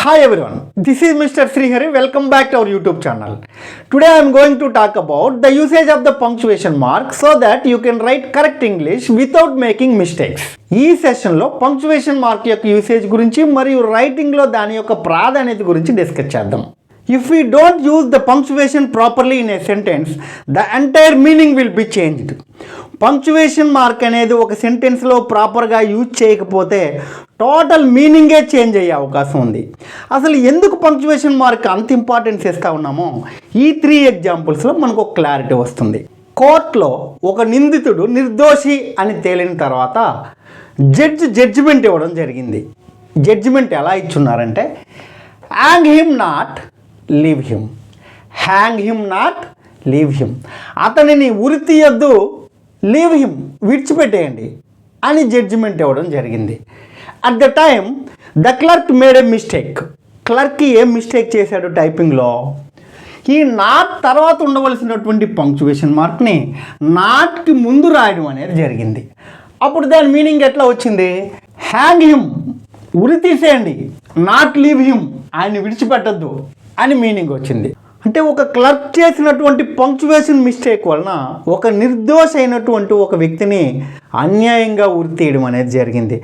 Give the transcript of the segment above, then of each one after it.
Hi everyone, this is Mr. Srihari. Welcome back to our YouTube channel. Today I am going to talk about the usage of the punctuation mark so that you can write correct English without making mistakes. ఈ సెషన్లో punctuation mark యొక్క usage గురించి మరియు రైటింగ్లో దాని యొక్క ప్రాధాన్యత గురించి discuss చేద్దాం. If we don't use the punctuation properly in a sentence, the entire meaning will be changed. Punctuation mark అనేది ఒక సెంటెన్స్లో ప్రాపర్గా యూజ్ చేయకపోతే టోటల్ మీనింగే చేంజ్ అయ్యే అవకాశం ఉంది. అసలు ఎందుకు పంక్చువేషన్ మార్క్ అంత ఇంపార్టెన్స్ ఇస్తూ ఉన్నామో ఈ 3 ఎగ్జాంపుల్స్లో మనకు ఒక క్లారిటీ వస్తుంది. కోర్టులో ఒక నిందితుడు నిర్దోషి అని తేలిన తర్వాత జడ్జిమెంట్ ఇవ్వడం జరిగింది. జడ్జిమెంట్ ఎలా ఇచ్చున్నారంటే hang him not leave him, hang him not leave him, అతనిని ఉరి తీయొద్దు, లీవ్ హిమ్ విడిచిపెట్టేయండి అని జడ్జిమెంట్ ఇవ్వడం జరిగింది. At the time the clerk made A mistake. Clerk ఏం మిస్టేక్ చేశాడు టైపింగ్లో, ఈ నాట్ తర్వాత ఉండవలసినటువంటి పంక్చువేషన్ మార్క్ని నాట్కి ముందు రాయడం అనేది జరిగింది. అప్పుడు దాని మీనింగ్ ఎట్లా వచ్చింది, హ్యాంగ్ హిమ్ ఉరి తీసేయండి, నాట్ లీవ్ హిమ్ ఆయన్ని విడిచిపెట్టద్దు అని మీనింగ్ వచ్చింది. అంటే ఒక క్లర్క్ చేసినటువంటి పంక్చువేషన్ మిస్టేక్ వలన ఒక నిర్దోష అయినటువంటి ఒక వ్యక్తిని అన్యాయంగా ఉరి తీయడం అనేది జరిగింది.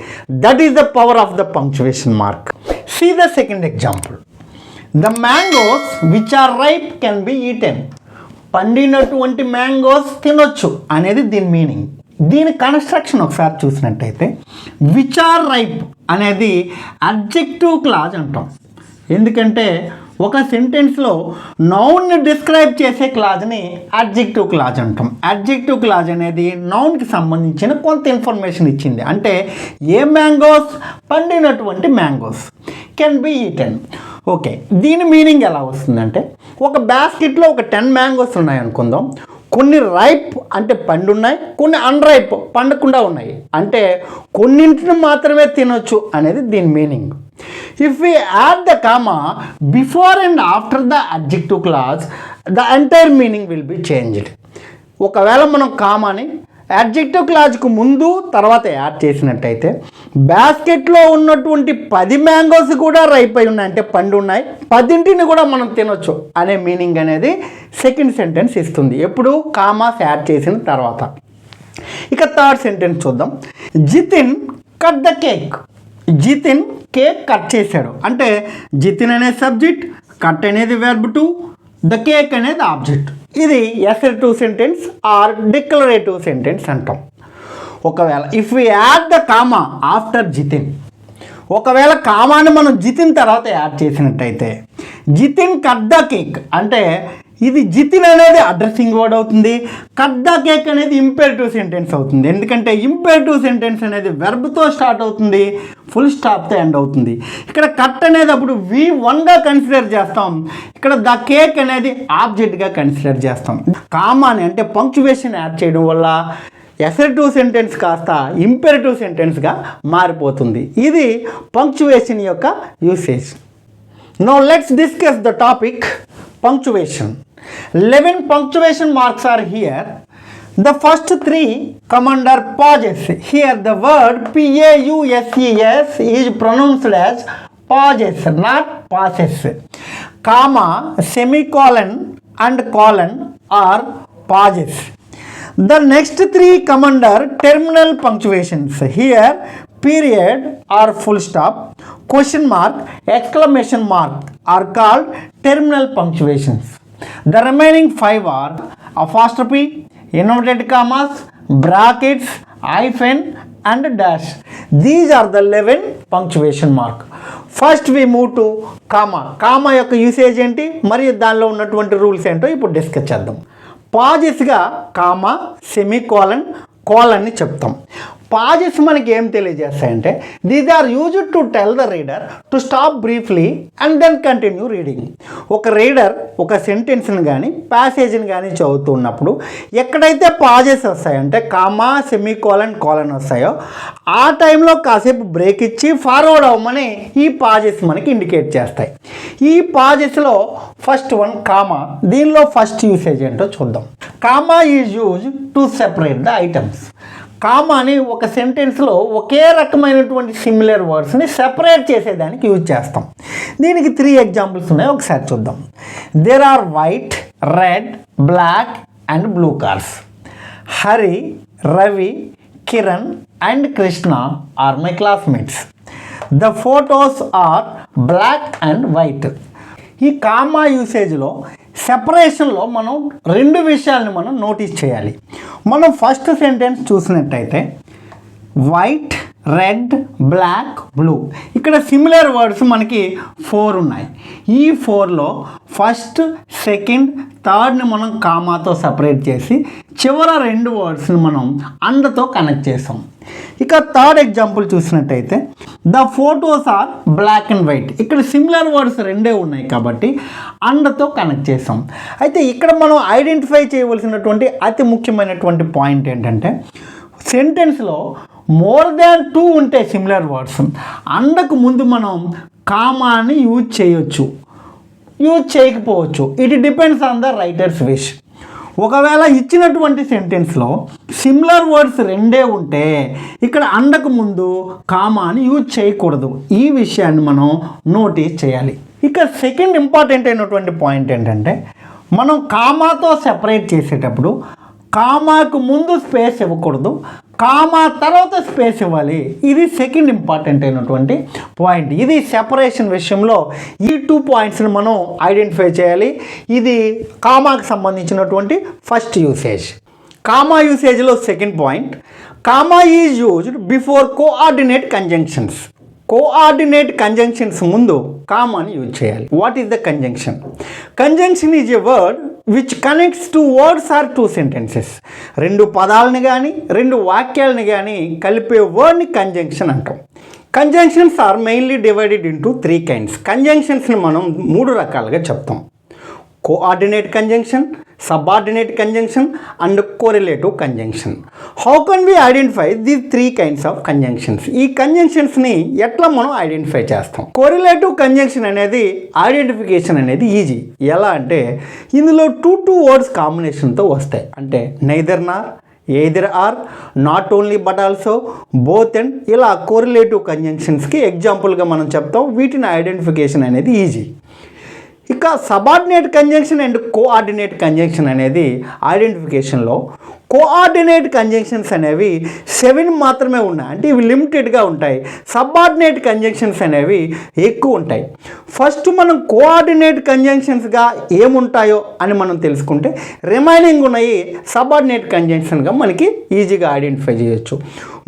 That is the power of the punctuation mark. See the second example. The mangoes which are ripe can be eaten. పండినటువంటి మ్యాంగోస్ తినొచ్చు అనేది దీని మీనింగ్. దీని కన్స్ట్రక్షన్ ఒకసారి చూసినట్టయితే విచ్ ఆర్ రైప్ అనేది అడ్జెక్టివ్ క్లాజ్ అంటాం. ఎందుకంటే ఒక సెంటెన్స్లో నౌన్ని డిస్క్రైబ్ చేసే క్లాజ్ని అడ్జెక్టివ్ క్లాజ్ అంటాం. అడ్జెక్టివ్ క్లాజ్ అనేది నౌన్కి సంబంధించిన కొంత ఇన్ఫర్మేషన్ ఇచ్చింది. అంటే ఏ మ్యాంగోస్, పండినటువంటి mangoes, can be eaten. Okay, దీని మీనింగ్ ఎలా వస్తుందంటే ఒక బాస్కెట్లో ఒక 10 మ్యాంగోస్ ఉన్నాయి అనుకుందాం. కొన్ని రైప్ అంటే పండున్నాయి, కొన్ని అన్రైప్ పండకుండా ఉన్నాయి. అంటే కొన్నింటిని మాత్రమే తినొచ్చు అనేది దీని meaning. If we add the comma before and after the adjective clause, the entire meaning will be changed. ఒకవేళ మనం కామాని అడ్జెక్టివ్ క్లాజ్కు ముందు తర్వాత యాడ్ చేసినట్టయితే బాస్కెట్లో ఉన్నటువంటి 10 మ్యాంగోస్ కూడా రైప్ అయి ఉన్నాయి, అంటే పండు ఉన్నాయి, 10ని కూడా మనం తినొచ్చు అనే మీనింగ్ అనేది సెకండ్ సెంటెన్స్ ఇస్తుంది. ఎప్పుడు కామాస్ యాడ్ చేసిన తర్వాత. ఇక థర్డ్ సెంటెన్స్ చూద్దాం. Jitin cut the cake. Jitin cake cut చేశాడు. అంటే జితిన్ అనేది సబ్జెక్ట్, కట్ అనేది వెర్బ్ టు, ద కేక్ అనేది ఆబ్జెక్ట్. ఇది assertive sentence or declarative sentence అంటాం. ఒకవేళ if we add the comma after Jitin, ఒకవేళ కామాని మనం జితిన్ తర్వాత యాడ్ చేసినట్టయితే జితిన్ కట్ ద కేక్ అంటే ఇది జితిన్ అనేది అడ్రస్సింగ్ వర్డ్ అవుతుంది, కట్ ద కేక్ అనేది ఇంపేరిటివ్ సెంటెన్స్ అవుతుంది. ఎందుకంటే ఇంపేరిటివ్ సెంటెన్స్ అనేది వెర్బ్తో స్టార్ట్ అవుతుంది, ఫుల్ స్టాప్తో ఎండ్ అవుతుంది. ఇక్కడ కట్ అనేది అప్పుడు V1గా కన్సిడర్ చేస్తాం, ఇక్కడ ద కేక్ అనేది ఆబ్జెక్ట్గా కన్సిడర్ చేస్తాం. కామాని అంటే పంక్చువేషన్ యాడ్ చేయడం వల్ల అసర్టివ్ సెంటెన్స్ కాస్త ఇంపేరిటివ్ సెంటెన్స్గా మారిపోతుంది. ఇది పంక్చువేషన్ యొక్క usage. Now let's discuss the topic punctuation. 11 punctuation marks are here. The first 3 come under pauses. Here the word pauses is pronounced as pauses, not pauses. Comma, semicolon and colon are pauses. The next 3 come under terminal punctuations. Here period or full stop, question mark, exclamation mark are called terminal punctuations. The remaining 5 are apostrophe, inverted commas, brackets, hyphen and dash. These are the 11 punctuation mark. First we move to comma. Comma యొక్క usage ఏంటి మరియు దానిలో ఉన్నటువంటి rules ఏంటో ఇప్పుడు discuss చేద్దాం. పాజెస్గా comma, semicolon, కోలన్ని చెప్తాం. పాజెస్ మనకి ఏం తెలియజేస్తాయంటే these are used to tell the reader to stop briefly and then continue reading. ఒక రీడర్ ఒక సెంటెన్స్ని కానీ ప్యాసేజ్ని కానీ చదువుతున్నప్పుడు ఎక్కడైతే పాజెస్ వస్తాయంటే కామా, సెమీకోలన్, కోలన్ వస్తాయో ఆ టైంలో కాసేపు బ్రేక్ ఇచ్చి ఫార్వర్డ్ అవ్వమని ఈ పాజెస్ మనకి ఇండికేట్ చేస్తాయి. ఈ పాజెస్లో ఫస్ట్ వన్ కామా. దీనిలో ఫస్ట్ యూసేజ్ ఏంటో చూద్దాం. Comma is used to separate the items. కామాని ఒక సెంటెన్స్లో ఒకే రకమైనటువంటి సిమిలర్ వర్డ్స్ని సెపరేట్ చేసేదానికి యూజ్ చేస్తాం. దీనికి 3 ఎగ్జాంపుల్స్ ఉన్నాయి, ఒకసారి చూద్దాం. There are white, red, black and blue cars. Hari, Ravi, Kiran and Krishna are my classmates. The photos are black and white. ఈ కామా యూసేజ్లో సెపరేషన్లో మనం 2 విషయాలను మనం నోటీస్ చేయాలి. మనం ఫస్ట్ సెంటెన్స్ చూసినట్టయితే వైట్, రెడ్, బ్లాక్, బ్లూ, ఇక్కడ సిమిలర్ వర్డ్స్ మనకి 4 ఉన్నాయి. ఈ 4లో ఫస్ట్, సెకండ్, థర్డ్ని మనం కామాతో సపరేట్ చేసి చివర 2 వర్డ్స్ని మనం అండతో కనెక్ట్ చేసాం. ఇక థర్డ్ ఎగ్జాంపుల్ చూసినట్టయితే the photos are black and white. ఇక్కడ సిమిలర్ వర్డ్స్ 2 ఉన్నాయి కాబట్టి అండతో కనెక్ట్ చేసాం. అయితే ఇక్కడ మనం ఐడెంటిఫై చేయవలసినటువంటి అతి ముఖ్యమైనటువంటి పాయింట్ ఏంటంటే సెంటెన్స్లో మోర్ దాన్ 2 ఉంటే సిమిలర్ వర్డ్స్ అండకు ముందు మనం కామాని యూజ్ చేయొచ్చు, యూజ్ చేయకపోవచ్చు. It depends on the writers wish. ఒకవేళ ఇచ్చినటువంటి సెంటెన్స్లో సిమిలర్ వర్డ్స్ 2 ఉంటే ఇక్కడ అండకు ముందు కామాని యూజ్ చేయకూడదు. ఈ విషయాన్ని మనం నోటీస్ చేయాలి. ఇక సెకండ్ ఇంపార్టెంట్ అయినటువంటి పాయింట్ ఏంటంటే మనం కామాతో సెపరేట్ చేసేటప్పుడు కామాకు ముందు స్పేస్ ఇవ్వకూడదు, కామా తర్వాత స్పేస్ ఇవ్వాలి. ఇది సెకండ్ ఇంపార్టెంట్ అయినటువంటి పాయింట్. ఇది సెపరేషన్ విషయంలో ఈ 2 పాయింట్స్ని మనం ఐడెంటిఫై చేయాలి. ఇది కామాకు సంబంధించినటువంటి ఫస్ట్ యూసేజ్. కామా యూసేజ్లో second point, comma is used before coordinate conjunctions. Coordinate conjunctions ముందు కామాని యూజ్ చేయాలి. What is the conjunction? Conjunction is a word which connects 2 words or 2 sentences. 2 పదాలని కానీ 2 వాక్యాలని కానీ కలిపే వర్డ్ని కంజంక్షన్ అంటాం. Conjunctions are mainly divided into 3 kinds. కంజంక్షన్స్ని మనం 3 రకాలుగా చెప్తాం. Coordinate conjunction, subordinate conjunction and correlative conjunction. How can we identify these 3 kinds of conjunctions? ఈ కంజంక్షన్స్ని ఎట్లా మనం ఐడెంటిఫై చేస్తాం? కోరిలేటివ్ కంజంక్షన్ అనేది ఐడెంటిఫికేషన్ అనేది ఈజీ. ఎలా అంటే ఇందులో 2 words కాంబినేషన్తో వస్తాయి. అంటే neither Nar, either are, not only but also, both and, ఇలా కోరిలేటివ్ కంజంక్షన్స్కి ఎగ్జాంపుల్గా మనం చెప్తాం. వీటిని ఐడెంటిఫికేషన్ అనేది ఈజీ. ఇక subordinate conjunction and coordinate conjunction అనేది ఐడెంటిఫికేషన్లో కోఆర్డినేట్ కంజంక్షన్స్ అనేవి 7 మాత్రమే ఉన్నాయి. అంటే ఇవి లిమిటెడ్గా ఉంటాయి. సబార్డినేట్ కంజంక్షన్స్ అనేవి ఎక్కువ ఉంటాయి. ఫస్ట్ మనం కోఆర్డినేట్ కంజంక్షన్స్గా ఏముంటాయో అని మనం తెలుసుకుంటే రిమైనింగ్ ఉన్నాయి సబార్డినేట్ కంజంక్షన్గా మనకి ఈజీగా ఐడెంటిఫై చేయొచ్చు.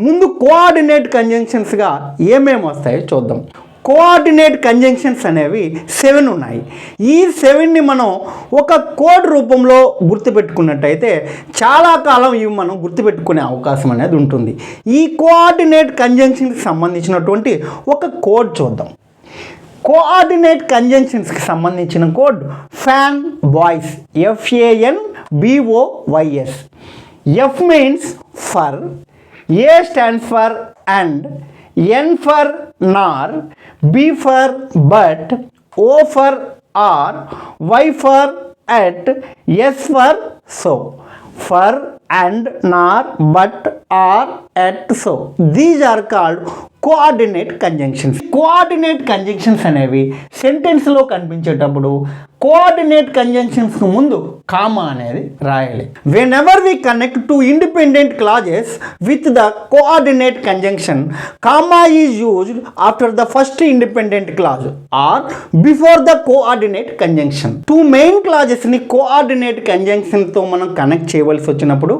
ముందు కోఆర్డినేట్ కంజంక్షన్స్గా ఏమేమి వస్తాయో చూద్దాం. కోఆర్డినేట్ కంజంక్షన్స్ అనేవి 7 ఉన్నాయి. ఈ 7ని మనం ఒక కోడ్ రూపంలో గుర్తుపెట్టుకున్నట్టయితే చాలా కాలం ఇవి మనం గుర్తుపెట్టుకునే అవకాశం అనేది ఉంటుంది. ఈ కోఆర్డినేట్ కంజంక్షన్కి సంబంధించినటువంటి ఒక కోడ్ చూద్దాం. కోఆర్డినేట్ కంజంక్షన్స్కి సంబంధించిన code fan boys, FANBOYS. F means for, A stands for and, N for nor, B for but, O for or, Y for at, S for so. For and nor but or at so. These are called coordinate conjunctions. Coordinate conjunctions అనేవి సెంటెన్స్లో కనిపించేటప్పుడు coordinate కంజంక్షన్స్కి ముందు comma అనేది రాయాలి. Whenever we connect 2 independent clauses with the coordinate conjunction, comma is used after the first independent clause or before the coordinate conjunction. 2 main క్లాజెస్ని coordinate కంజంక్షన్తో మనం కనెక్ట్ చేయవలసి వచ్చినప్పుడు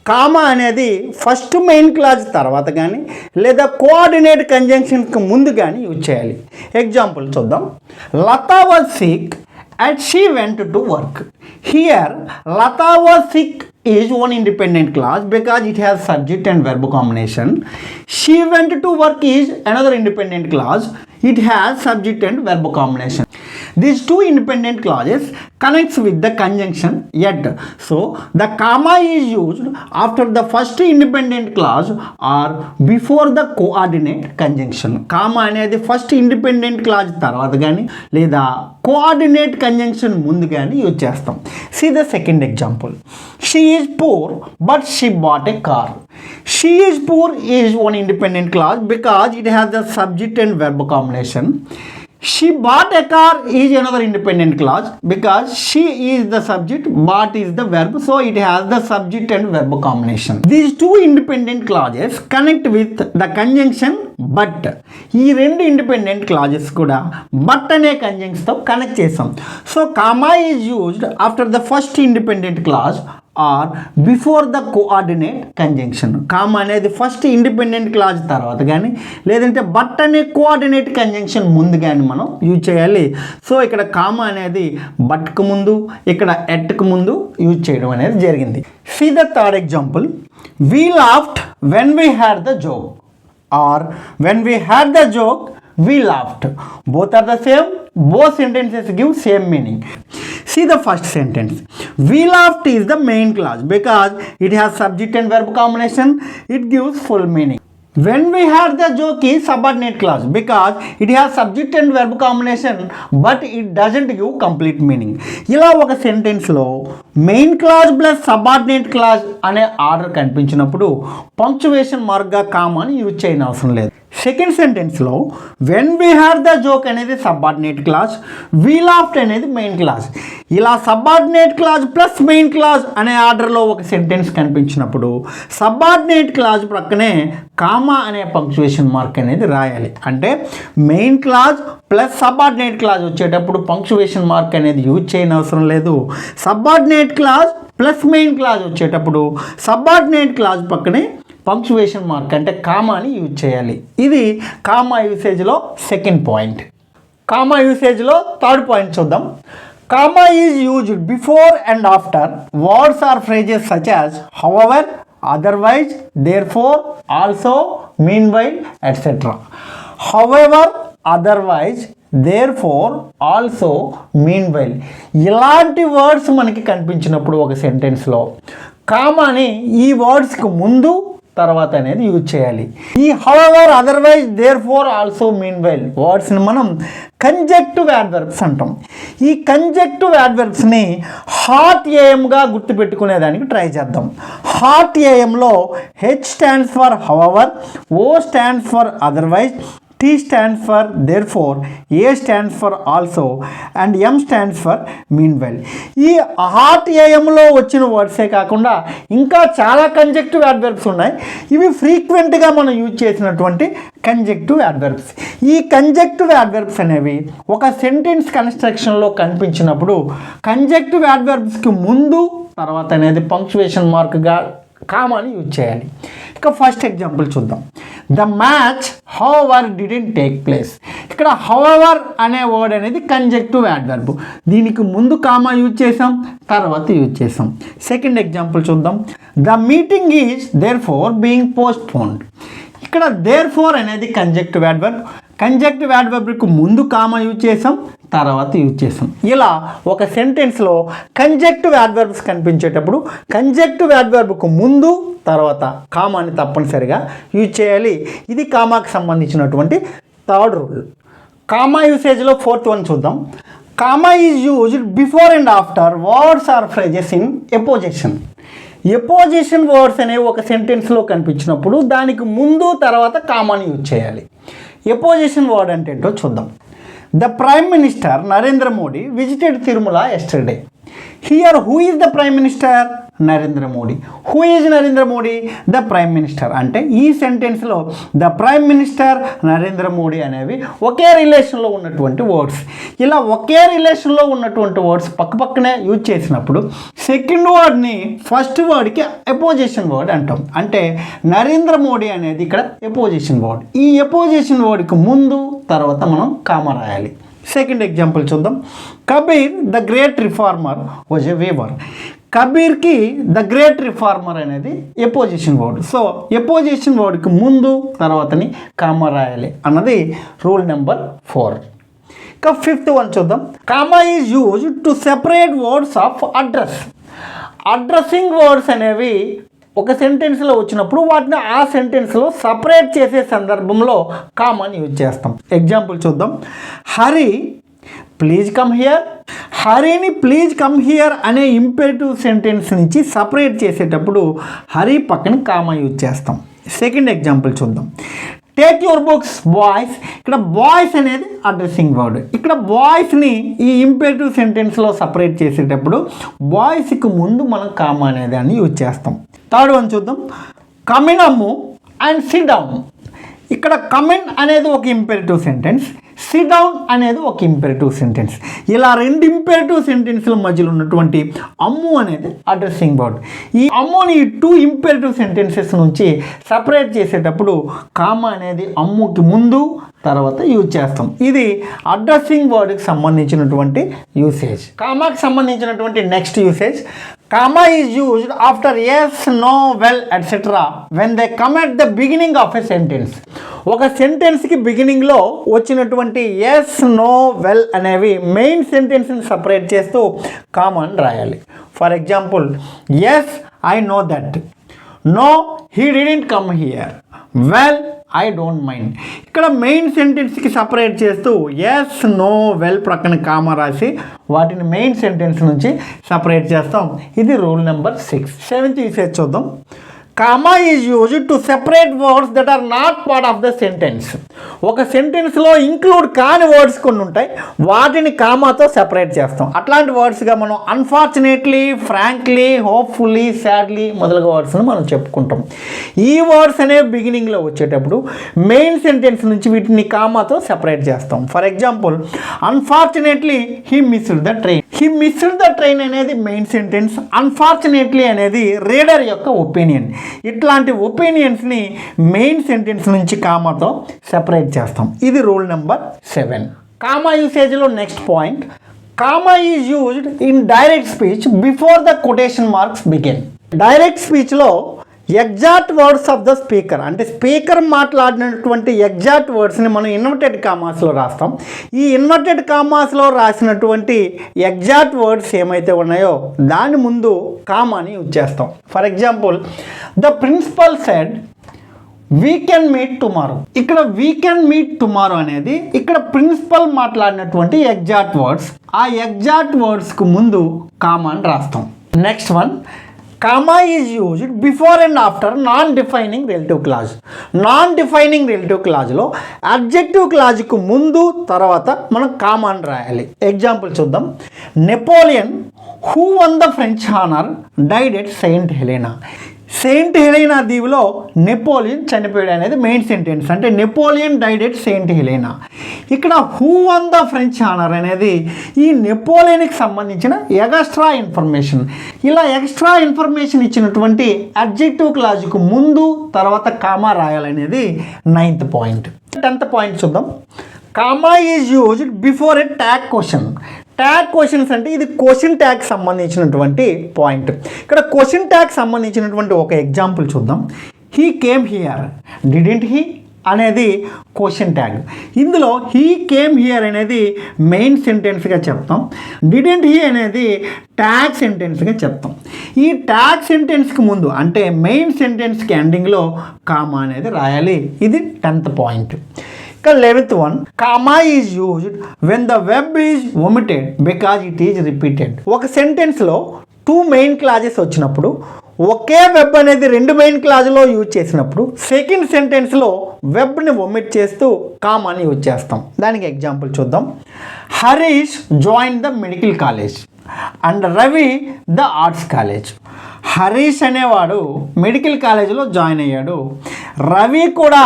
కామా అనేది ఫస్ట్ మెయిన్ క్లాజ్ తర్వాత కానీ లేదా కోఆర్డినేట్ కంజంక్షన్కి ముందు కానీ యూజ్ చేయాలి. ఎగ్జాంపుల్ చూద్దాం. Lata was sick and she went to work. Here Lata was sick is one independent clause because it has subject and verb combination. She went to work is another independent clause. It has subject and verb combination. These two independent clauses connects with the conjunction yet. So the comma is used after the first independent clause or before the coordinate conjunction. Comma అనేది first independent clause తర్వాత కానీ లేదా coordinate conjunction ముందు కానీ use చేస్తాం. See the second example. She is poor but she bought a car. She is poor is one independent clause because it has the subject and verb combination. She bought a car is another independent clause because she is the subject, bought is the verb, so it has the subject and verb combination. These two independent clauses connect with the conjunction but. ఈ రెండు independent clauses కూడా but అనే కంజంక్షన్తో connect చేస్తాం. So comma is used after the first independent clause or before the coordinate conjunction. Comma అనేది first independent clause తర్వాత కానీ లేదంటే but అనే కోఆర్డినేట్ కంజంక్షన్ ముందు కానీ మనం యూజ్ చేయాలి. సో ఇక్కడ కామా అనేది బట్కు ముందు ఇక్కడ ఎట్కు ముందు యూజ్ చేయడం అనేది జరిగింది. See the third example. We laughed when we had the joke or when we had the joke we laughed. Both are the same. Both sentences give same meaning. See the first sentence. We laughed is the main clause because it has subject and verb combination. It gives full meaning. When we had the joke is subordinate clause because it has subject and verb combination but it doesn't give complete meaning. ఇలా ఒక సెంటెన్స్లో main clause plus subordinate clause అనే order కనిపించినప్పుడు punctuation మార్క్గా కామాని use చేయని అవసరం లేదు. సెకండ్ సెంటెన్స్లో when we had the joke అనేది సబార్డినేట్ క్లాజ్, వీ లాఫ్ట్ అనేది మెయిన్ క్లాజ్. ఇలా subordinate clause plus main clause అనే ఆర్డర్లో ఒక సెంటెన్స్ కనిపించినప్పుడు సబార్డినేట్ క్లాజ్ ప్రక్కనే కామా అనే పంక్చువేషన్ మార్క్ అనేది రాయాలి. అంటే main clause plus subordinate clause వచ్చేటప్పుడు పంక్చువేషన్ మార్క్ అనేది యూజ్ చేయని అవసరం లేదు. Subordinate clause plus main clause వచ్చేటప్పుడు సబార్డినేట్ క్లాజ్ పక్కనే పంక్చువేషన్ మార్క్ అంటే కామాని యూజ్ చేయాలి. ఇది కామా యూసేజ్లో సెకండ్ పాయింట్. కామా యూసేజ్లో థర్డ్ పాయింట్ చూద్దాం. Comma is used before and after words or phrases such as however, otherwise, therefore, also, meanwhile etcetera. However, otherwise, therefore, also, meanwhile ఇలాంటి words మనకి కనిపించినప్పుడు ఒక సెంటెన్స్లో కామాని ఈ వర్డ్స్కి ముందు తర్వాత అనేది యూజ్ చేయాలి. ఈ however, otherwise, therefore, also, meanwhile వర్డ్స్ని మనం కంజెక్టివ్ యాడ్వర్బ్స్ అంటాం. ఈ కంజెక్టివ్ యాడ్వర్బ్స్ని హాట్ ఏఎంగా గుర్తుపెట్టుకునేదానికి ట్రై చేద్దాం. హాట్ ఏఎంలో H stands for however, O stands for otherwise, T stands for therefore, A stands for also and M stands for meanwhile. ఈ హాట్ ఏఎంలో వచ్చిన వర్డ్సే కాకుండా ఇంకా చాలా కంజెక్టివ్ యాడ్వర్బ్స్ ఉన్నాయి. ఇవి ఫ్రీక్వెంట్గా మనం యూజ్ చేసినటువంటి కంజెక్టివ్ యాడ్వర్బ్స్. ఈ కంజెక్టివ్ యాడ్వర్బ్స్ అనేవి ఒక సెంటెన్స్ కన్స్ట్రక్షన్లో కనిపించినప్పుడు కంజెక్టివ్ యాడ్వర్బ్స్కి ముందు తర్వాత అనేది పంక్చువేషన్ మార్క్గా కామాని యూజ్ చేయాలి. ఇక ఫస్ట్ ఎగ్జాంపుల్ చూద్దాం. The match however didn't take place. ఇక్కడ హౌఎవర్ అనే వర్డ్ అనేది కంజెక్టివ్ యాడ్వర్బ్. దీనికి ముందు కామా యూజ్ చేసాం, తర్వాత యూజ్ చేసాం. సెకండ్ ఎగ్జాంపుల్ చూద్దాం. The meeting is therefore being postponed. ఇక్కడ దేర్ఫోర్ అనేది కంజెక్టివ్ యాడ్వర్బ్. కంజెక్టివ్ యాడ్వర్బ్కి ముందు కామా యూజ్ చేసాం, తర్వాత యూజ్ చేసాం. ఇలా ఒక సెంటెన్స్లో కంజెక్టివ్ యాడ్వర్బ్స్ కనిపించేటప్పుడు కంజెక్టివ్ యాడ్వర్బ్కు ముందు తర్వాత కామాని తప్పనిసరిగా యూజ్ చేయాలి. ఇది కామాకి సంబంధించినటువంటి థర్డ్ రూల్. కామా యూసేజ్లో ఫోర్త్ వన్ చూద్దాం. Comma is used before and after words or phrases in apposition. Apposition words అనేవి ఒక సెంటెన్స్లో కనిపించినప్పుడు దానికి ముందు తర్వాత కామాని యూజ్ చేయాలి. ఎపోజిషన్ వర్డ్ అంటే ఏంటో చూద్దాం. The Prime Minister Narendra Modi visited Tirumala yesterday. Here, who is the Prime Minister? Narendra Modi. Who is Narendra Modi? The Prime Minister. అంటే ఈ సెంటెన్స్లో the prime minister Narendra Modi అనేవి ఒకే రిలేషన్లో ఉన్నటువంటి వర్డ్స్. ఇలా ఒకే రిలేషన్లో ఉన్నటువంటి వర్డ్స్ పక్కపక్కనే యూజ్ చేసినప్పుడు సెకండ్ వర్డ్ని ఫస్ట్ వర్డ్కి ఎపోజిషన్ వర్డ్ అంటాం. అంటే నరేంద్ర మోడీ అనేది ఇక్కడ ఎపోజిషన్ వర్డ్. ఈ ఎపోజిషన్ వర్డ్కి ముందు తర్వాత మనం కామా రాయాలి. సెకండ్ ఎగ్జాంపుల్ చూద్దాం. Kabir the great reformer was a weaver. కబీర్కి ద గ్రేట్ రిఫార్మర్ అనేది ఎపోజిషన్ వర్డ్. సో ఎపోజిషన్ వర్డ్కి ముందు తర్వాతని కామా రాయాలి అన్నది రూల్ నెంబర్ 4. ఇక ఫిఫ్త్ వన్ చూద్దాం. Comma is used to separate words of address. Addressing words అనేవి ఒక సెంటెన్స్లో వచ్చినప్పుడు వాటిని ఆ సెంటెన్స్లో సపరేట్ చేసే సందర్భంలో కామాని యూజ్ చేస్తాం. ఎగ్జాంపుల్ చూద్దాం. Hari please come here. హరిని ప్లీజ్ కమ్ హియర్ అనే ఇంపెరేటివ్ సెంటెన్స్ నుంచి సపరేట్ చేసేటప్పుడు హరి పక్కన కామా యూజ్ చేస్తాం. సెకండ్ ఎగ్జాంపుల్ చూద్దాం. Take your books boys. ఇక్కడ బాయ్స్ అనేది అడ్రస్సింగ్ వర్డ్. ఇక్కడ బాయ్స్ని ఈ ఇంపెరేటివ్ సెంటెన్స్లో సపరేట్ చేసేటప్పుడు బాయ్స్కి ముందు మనం కామా అనే దాన్ని యూజ్ చేస్తాం. థర్డ్ వన్ చూద్దాం. Come in Ammu and SIT down. ఇక్కడ కమిన్ అనేది ఒక ఇంపెరేటివ్ సెంటెన్స్, సిట్ డౌన్ అనేది ఒక ఇంపెరేటివ్ సెంటెన్స్. ఇలా రెండు ఇంపెరేటివ్ సెంటెన్స్ల మధ్యలో ఉన్నటువంటి అమ్ము అనేది అడ్రస్సింగ్ వర్డ్. ఈ అమ్ముని టూ ఇంపెరేటివ్ సెంటెన్సెస్ నుంచి సపరేట్ చేసేటప్పుడు కామా అనేది అమ్ముకి ముందు తర్వాత యూజ్ చేస్తాం. ఇది అడ్రస్సింగ్ వర్డ్కి సంబంధించినటువంటి యూసేజ్. కామాకి సంబంధించినటువంటి next usage. Comma is used after yes, no, well, etc. when they come at the beginning of a sentence. ఒక సెంటెన్స్కి బిగినింగ్లో వచ్చినటువంటి ఎస్, నో, వెల్ అనేవి మెయిన్ సెంటెన్స్ని సపరేట్ చేస్తూ కామన్ రాయాలి. For example, yes I know that. No he didn't come here. Well I don't mind. ఇక్కడ మెయిన్ సెంటెన్స్కి సపరేట్ చేస్తూ ఎస్, నో, వెల్ ప్రక్కన కామా రాసి వాటిని మెయిన్ సెంటెన్స్ నుంచి సపరేట్ చేస్తాం. ఇది రూల్ నెంబర్ 6. సెవెంత్ యూసేజ్ చూద్దాం. Comma is used to separate words that are not part of the sentence. ఒక సెంటెన్స్లో ఇంక్లూడ్ కాని వర్డ్స్ కొన్ని ఉంటాయి, వాటిని కామాతో సెపరేట్ చేస్తాం. అట్లాంటి వర్డ్స్గా మనం అన్ఫార్చునేట్లీ, ఫ్రాంక్లీ, హోప్ఫుల్లీ, సాడ్లీ మొదలగు వర్డ్స్ని మనం చెప్పుకుంటాం. ఈ వర్డ్స్ అనేవి బిగినింగ్లో వచ్చేటప్పుడు మెయిన్ సెంటెన్స్ నుంచి వీటిని కామాతో సెపరేట్ చేస్తాం. For example, unfortunately he missed the train. He missed the train అనేది మెయిన్ సెంటెన్స్, అన్ఫార్చునేట్లీ అనేది రీడర్ యొక్క ఒపీనియన్. ఇట్లాంటి ఒపీనియన్స్ని మెయిన్ సెంటెన్స్ నుంచి కామాతో సెపరేట్ చేస్తాం. ఇది రూల్ నెంబర్ 7. కామా యూసేజ్లో next point. Comma is used in direct speech before the quotation marks begin. Direct స్పీచ్లో exact words of the speaker, అంటే స్పీకర్ మాట్లాడినటువంటి ఎగ్జాక్ట్ వర్డ్స్ని మనం ఇన్వర్టెడ్ కామాస్లో రాస్తాం. ఈ ఇన్వర్టెడ్ కామాస్లో రాసినటువంటి ఎగ్జాక్ట్ వర్డ్స్ ఏమైతే ఉన్నాయో దాని ముందు కామాని యూజ్ చేస్తాం. For example, the principal said we can meet tomorrow. ఇక్కడ వీ కెన్ మీట్ టుమారో అనేది ఇక్కడ ప్రిన్సిపల్ మాట్లాడినటువంటి ఎగ్జాక్ట్ వర్డ్స్. ఆ ఎగ్జాక్ట్ వర్డ్స్కు ముందు కామాని రాస్తాం. Next one. Comma is used before and after non defining relative clause. Non defining relative క్లాజ్లో అడ్జెక్టివ్ క్లాజ్కు ముందు తర్వాత మనం కామాని రాయాలి. ఎగ్జాంపుల్ చూద్దాం. Napoleon who won the French honour died at Saint Helena. Saint Helena దీవిలో Napoleon చనిపోయాడు అనేది మెయిన్ సెంటెన్స్, అంటే Napoleon died at Saint Helena. ఇక్కడ who won the French honour అనేది ఈ నెపోలియన్కి సంబంధించిన ఎక్స్ట్రా ఇన్ఫర్మేషన్. ఇలా ఎక్స్ట్రా ఇన్ఫర్మేషన్ ఇచ్చినటువంటి అడ్జెక్టివ్ క్లాజ్కు ముందు తర్వాత కామా రాయాలనేది 9th పాయింట్. 10th పాయింట్ చూద్దాం. Comma is used before a tag question. Tag questions అంటే ఇది క్వశ్చన్ ట్యాగ్ సంబంధించినటువంటి పాయింట్. ఇక్కడ క్వశ్చన్ ట్యాగ్ సంబంధించినటువంటి ఒక ఎగ్జాంపుల్ చూద్దాం. He came here, didn't he అనేది క్వశ్చన్ ట్యాగ్. ఇందులో హీ కేమ్ హియర్ అనేది మెయిన్ సెంటెన్స్గా చెప్తాం, డిడెంట్ హీ అనేది ట్యాగ్ సెంటెన్స్గా చెప్తాం. ఈ ట్యాగ్ సెంటెన్స్కి ముందు అంటే మెయిన్ సెంటెన్స్కి ఎండింగ్లో కామా అనేది రాయాలి. ఇది 10th పాయింట్. ఇక 11th one. Comma is used when the web is omitted because it is repeated. ఒక సెంటెన్స్లో 2 మెయిన్ క్లాజెస్ వచ్చినప్పుడు ఒకే వెబ్ అనేది 2 మెయిన్ క్లాజ్లో యూజ్ చేసినప్పుడు సెకండ్ సెంటెన్స్లో వెబ్ని ఒమిట్ చేస్తూ కామాని యూజ్ చేస్తాం. దానికి ఎగ్జాంపుల్ చూద్దాం. Harish join the medical college and Ravi the arts college. Harish అనేవాడు medical కాలేజీలో జాయిన్ అయ్యాడు, రవి కూడా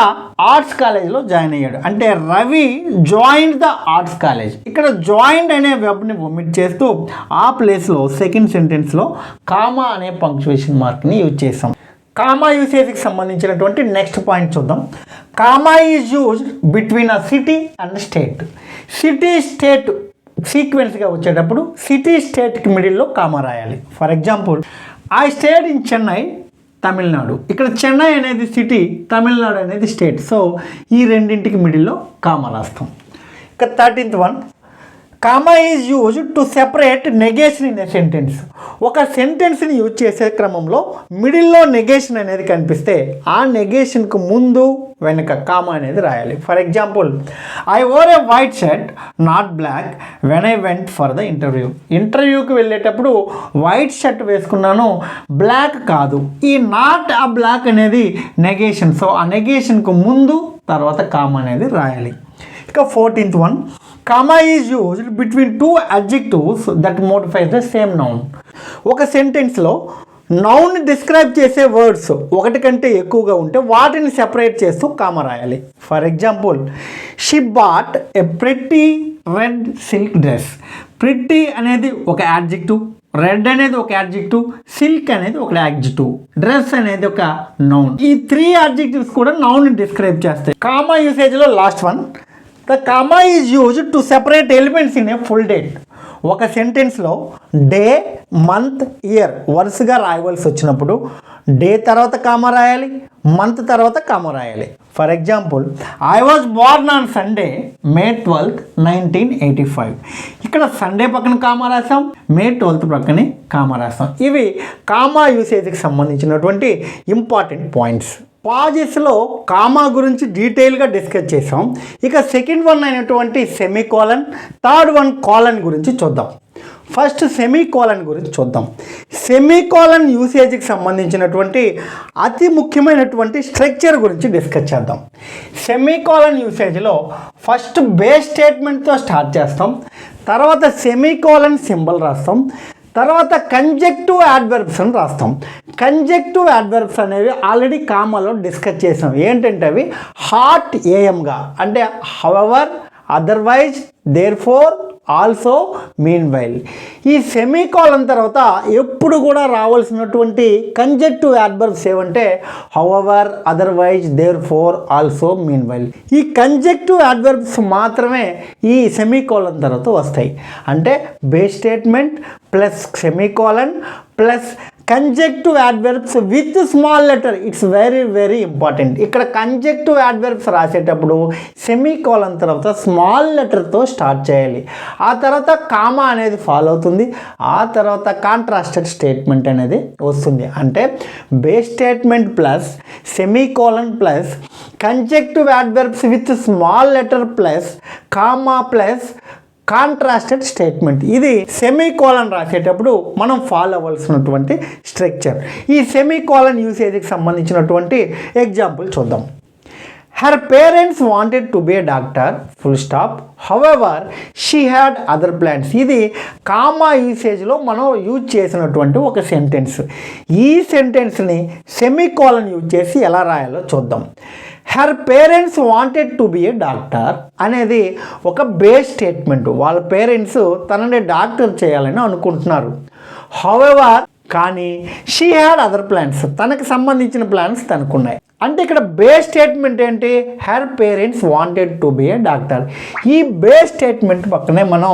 ఆర్ట్స్ కాలేజీలో జాయిన్ అయ్యాడు. అంటే Ravi joined the arts college. ఇక్కడ జాయిన్డ్ అనే వెబ్ని ఒమిట్ చేస్తూ ఆ ప్లేస్లో సెకండ్ సెంటెన్స్లో కామా అనే పంక్చువేషన్ మార్క్ని యూజ్ చేస్తాం. కామా యూసేజ్కి సంబంధించినటువంటి నెక్స్ట్ పాయింట్ చూద్దాం. Comma is used between a city and state. City state సీక్వెన్స్గా వచ్చేటప్పుడు సిటీ స్టేట్కి మిడిల్లో కామా రాయాలి. For example, I stayed in Chennai Tamil Nadu. ఇక్కడ చెన్నై అనేది సిటీ, తమిళనాడు అనేది స్టేట్. సో ఈ రెండింటికి మిడిల్లో కామా రాస్తాం. ఇక 13th one. Comma is used to separate negation in a sentence. ఒక సెంటెన్స్ని యూజ్ చేసే క్రమంలో మిడిల్లో నెగేషన్ అనేది కనిపిస్తే ఆ నెగేషన్కు ముందు వెనక కామా అనేది రాయాలి. For example, I wore a white shirt not black when I went for the interview. ఇంటర్వ్యూకి వెళ్ళేటప్పుడు వైట్ షర్ట్ వేసుకున్నాను, బ్లాక్ కాదు. ఈ నాట్ ఆ బ్లాక్ అనేది నెగేషన్. సో ఆ నెగేషన్కు ముందు తర్వాత కామా అనేది రాయాలి. ఇక 14th one, comma is used between two adjectives that modifies the same noun. ఒక సెంటెన్స్లో నౌన్ డిస్క్రైబ్ చేసే వర్డ్స్ ఒకటి కంటే ఎక్కువగా ఉంటే వాటిని సెపరేట్ చేస్తూ కామా రాయాలి. For example, she bought a pretty red silk dress. Pretty అనేది ఒక యాడ్జెక్టివ్, రెడ్ అనేది ఒక యాడ్జెక్టివ్, సిల్క్ అనేది ఒక యాడ్జెక్టివ్, డ్రెస్ అనేది ఒక నౌన్. ఈ 3 యాడ్జెక్టివ్స్ కూడా నౌన్ డిస్క్రైబ్ చేస్తాయి. కామా యూసేజ్లో last one, the comma is used to separate elements in a full date. ఒక సెంటెన్స్లో డే, మంత్, ఇయర్ వరుసగా రాయవలసి వచ్చినప్పుడు డే తర్వాత కామా రాయాలి, మంత్ తర్వాత కామా రాయాలి. For example, I was Born on Sunday May 12th, 1985. ఇక్కడ సండే పక్కన కామా రాసాం, May 12th పక్కనే కామా రాసాం. ఇవి కామా యూసేజ్కి సంబంధించినటువంటి ఇంపార్టెంట్ పాయింట్స్. పాజెస్లో కామా గురించి డీటెయిల్గా డిస్కస్ చేసాం. ఇక సెకండ్ వన్ అయినటువంటి సెమీకోలన్, థర్డ్ వన్ కోలన్ గురించి చూద్దాం. ఫస్ట్ సెమీకోలన్ గురించి చూద్దాం. సెమీకోలన్ యూసేజ్కి సంబంధించినటువంటి అతి ముఖ్యమైనటువంటి స్ట్రక్చర్ గురించి డిస్కస్ చేద్దాం. సెమీకోలన్ యూసేజ్లో ఫస్ట్ బేస్ స్టేట్మెంట్తో స్టార్ట్ చేస్తాం, తర్వాత సెమీకోలన్ సింబల్ రాస్తాం, తర్వాత కంజెక్టివ్ యాడ్వర్బ్స్ అని రాస్తాం. కంజెక్టివ్ యాడ్వర్బ్స్ అనేవి ఆల్రెడీ కామాలో డిస్కస్ చేసాం. ఏంటంటే అవి హాట్ ఏఎంగా, అంటే however, otherwise, therefore, also, meanwhile. ఈ సెమీకోలన్ తర్వాత ఎప్పుడు కూడా రావాల్సినటువంటి కంజెక్టివ్ యాడ్వర్బ్స్ ఏమంటే however, otherwise, therefore, also, meanwhile. ఈ కంజెక్టివ్ యాడ్వర్బ్స్ మాత్రమే ఈ సెమీకోలన్ తర్వాత వస్తాయి. అంటే base statement plus semicolon plus conjunctive adverbs with small letter. It's very very important. ఇక్కడ కంజెక్టివ్ యాడ్వర్బ్స్ రాసేటప్పుడు సెమీకోలన్ తర్వాత స్మాల్ లెటర్తో స్టార్ట్ చేయాలి. ఆ తర్వాత కామా అనేది ఫాలో అవుతుంది. ఆ తర్వాత కాంట్రాస్టెడ్ స్టేట్మెంట్ అనేది వస్తుంది. అంటే base statement plus semicolon plus conjunctive adverbs with small letter plus comma plus contrasted statement. ఇది సెమీకోలన్ రాసేటప్పుడు మనం ఫాలో అవ్వాల్సినటువంటి స్ట్రక్చర్. ఈ సెమీకోలన్ యూసేజ్కి సంబంధించినటువంటి ఎగ్జాంపుల్ చూద్దాం. Her parents wanted to be a doctor full stop, however she had other plans. ఇది comma యూసేజ్లో మనం యూజ్ చేసినటువంటి ఒక సెంటెన్స్. ఈ సెంటెన్స్ని సెమీకోలన్ యూజ్ చేసి ఎలా రాయాలో చూద్దాం. Her parents wanted to be a doctor అనేది ఒక బేస్ స్టేట్మెంట్. వాళ్ళ పేరెంట్స్ తనని డాక్టర్ చేయాలని అనుకుంటున్నారు. హౌఎవర్ కానీ షీ హ్యాడ్ అదర్ ప్లాన్స్, తనకు సంబంధించిన ప్లాన్స్ తనకున్నాయి. అంటే ఇక్కడ బేస్ స్టేట్మెంట్ ఏంటి? Her parents wanted to be a doctor. ఈ బేస్ స్టేట్మెంట్ పక్కనే మనం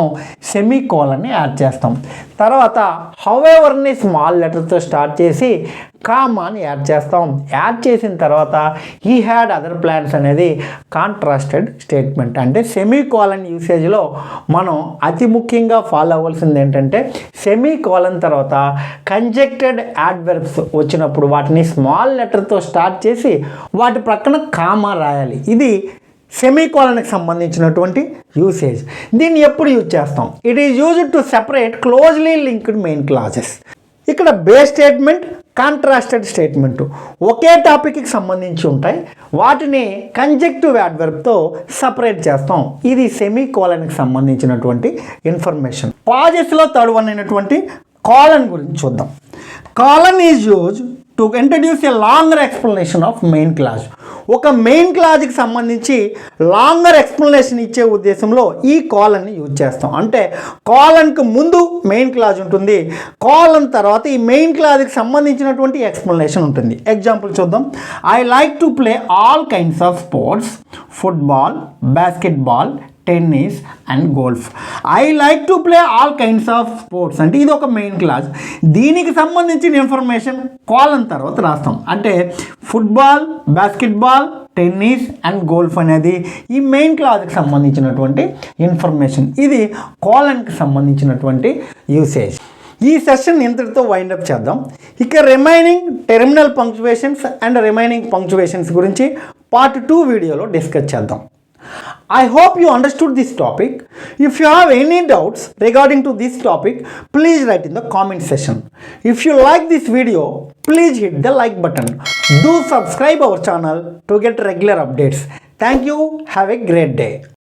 సెమీకోలన్ని యాడ్ చేస్తాం. తర్వాత హౌఎవర్ని స్మాల్ లెటర్తో స్టార్ట్ చేసి కామాని యాడ్ చేస్తాం. యాడ్ చేసిన తర్వాత హీ హ్యాడ్ అదర్ ప్లాన్స్ అనేది కాంట్రాస్టెడ్ స్టేట్మెంట్. అంటే సెమీకోలన్ యూసేజ్లో మనం అతి ముఖ్యంగా ఫాలో అవ్వాల్సింది ఏంటంటే సెమీకోలన్ తర్వాత కంజెక్టెడ్ యాడ్వర్బ్స్ వచ్చినప్పుడు వాటిని స్మాల్ లెటర్తో స్టార్ట్ చేసి వాటి ప్రక్కన కామా రాయాలి. ఇది సెమీకోలన్కి సంబంధించినటువంటి యూసేజ్. దీన్ని ఎప్పుడు యూజ్ చేస్తాం? It is used to separate closely linked main clauses. ఇక్కడ బేస్ స్టేట్మెంట్, కాంట్రాస్టెడ్ స్టేట్మెంట్ ఒకే టాపిక్కి సంబంధించి ఉంటాయి. వాటిని కంజెక్టివ్ యాడ్వర్బ్తో సపరేట్ చేస్తాం. ఇది సెమీకోలన్కి సంబంధించినటువంటి ఇన్ఫర్మేషన్. పాజెస్లో థర్డ్ వన్ అయినటువంటి కాలన్ గురించి చూద్దాం. Colon is use to introduce A longer explanation of main clause. ఒక మెయిన్ క్లాజ్కి సంబంధించి లాంగర్ ఎక్స్ప్లెనేషన్ ఇచ్చే ఉద్దేశంలో ఈ కాలన్ని యూజ్ చేస్తాం. అంటే కాలన్కి ముందు మెయిన్ క్లాజ్ ఉంటుంది, కాలన్ తర్వాత ఈ మెయిన్ క్లాజ్కి సంబంధించినటువంటి ఎక్స్ప్లెనేషన్ ఉంటుంది. ఎగ్జాంపుల్ చూద్దాం. I like to play all kinds of sports, football, basketball, tennis and golf. I like to play all kinds of sports అంటే ఇది ఒక మెయిన్ క్లాస్. దీనికి సంబంధించిన ఇన్ఫర్మేషన్ కాలన్ తర్వాత రాస్తాం. అంటే football, basketball, tennis and golf అనేది ఈ మెయిన్ క్లాజ్కి సంబంధించినటువంటి ఇన్ఫర్మేషన్. ఇది కోలన్కి సంబంధించినటువంటి యూసేజ్. ఈ సెషన్ ఇంతటితో వైండప్ చేద్దాం. ఇక remaining terminal punctuations and remaining punctuations గురించి పార్ట్ 2 వీడియోలో డిస్కస్ చేద్దాం. I hope you understood this topic. If you have any doubts regarding to this topic, please write in the comment section. If you like this video, please hit the like button. Do subscribe our channel to get regular updates. Thank you. Have a great day.